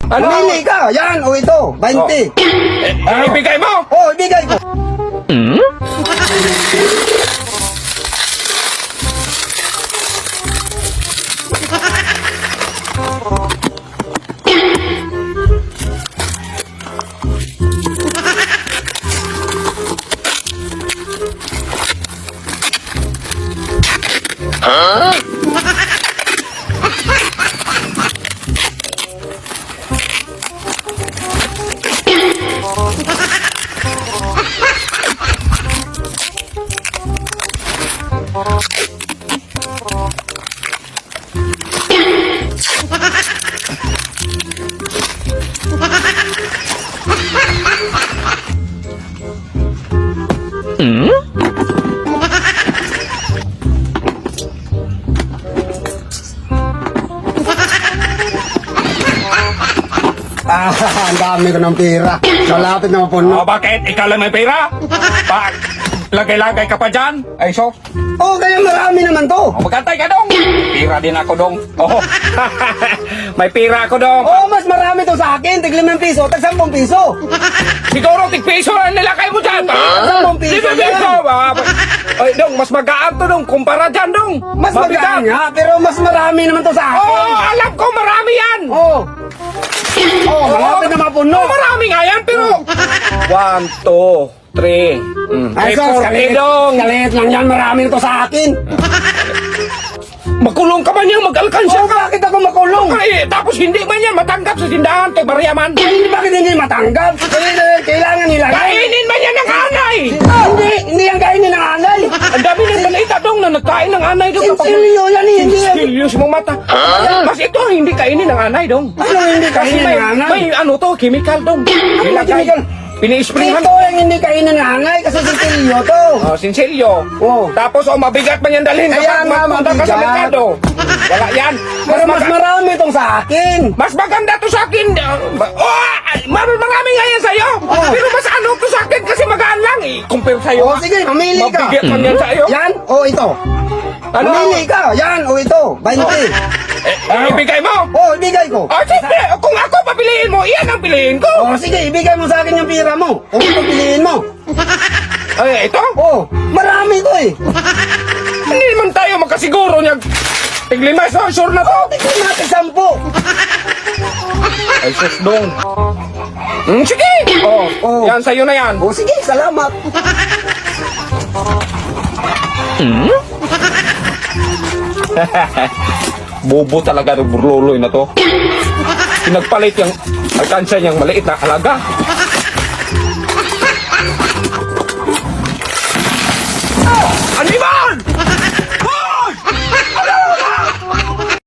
Ano? Mamili ka. Yan, o ito. 20. Ibigay mo! Oh, ibigay ko. Ang dami ko ng pera. Malapit na mapuno. Bakit? Ikaw lang may pera? Lagay-lagay ka pa dyan? Ay, so? Oh, kaya marami naman to. Magkantay ka dong. Pira din ako dong. Oh. May pira ako dong. Oh, mas marami to sa akin. Tig 5 piso, tag 10 piso. Siguro tig-piso ang nilakay mo dyan. 10 piso. 10 piso. Ay, dong, mas magaan to dong. Kumpara dyan dong. Mas magaan nga, pero mas marami naman to sa akin. Oo, alam ko marami yan. Oh. Oh, malapit na mapuno. Oh, marami nga yan, pero... 1, 2, 3. Ay, sos, kalit. dong. Kalit lang yan, marami na to sa akin. Makulong ka man yan, mag-alkansya Oh, ka. bakit ako makulong? Ay, tapos hindi man yan matanggap sa tindahan kay Mariaman. Hindi, bakit hindi matanggap? Kailangan nila. Kainin man yan ng anay. Hindi ang kainin ng anay. Ang dami ng balita dong na nagkain ng anay dong. Sinsilyo yan eh, hindi yan. Serious mo mata. Mas ito hindi kainin ng anay dong. Ano hindi Kasi kainin may, ng anay? may ano to, chemical dong. chemical? Pini-sprayhan. Ito ang hindi kainin ng anay kasi sinsilyo to. Oh, sinsilyo. Oh. Tapos mabigat man yan dalhin Kaya kapag nga, magpunta ka sa mabigat. merkado. Wala yan. Pero mas marami tong sa akin. Mas maganda to sa akin. Marami nga yan sa'yo. Oh. Pero mas ano to sa akin kasi magaan lang eh. Compare sa'yo. Oh, sige, mamili ka. Mabigat man yan sa'yo. Yan, o ito. Ano? Mamili ka. Yan, o ito. 20. Ibigay mo. Oh, ibigay ko. Oh, sige. Kung ako papiliin mo, iyan ang piliin ko. Oh, sige, ibigay mo sa akin yung pira mo. Kung ito piliin mo. Ay, ito? Oh, marami to eh. Hindi man tayo makasiguro niya. Tiglima, sure na to. Tignan natin 10. Ay, sus dong. Sige. Oh, Oh. yan sa'yo na yan. Oh, sige, salamat. Bobo talaga ng burloloy na to. Pinagpalit yung alkansya niyang maliit na alaga.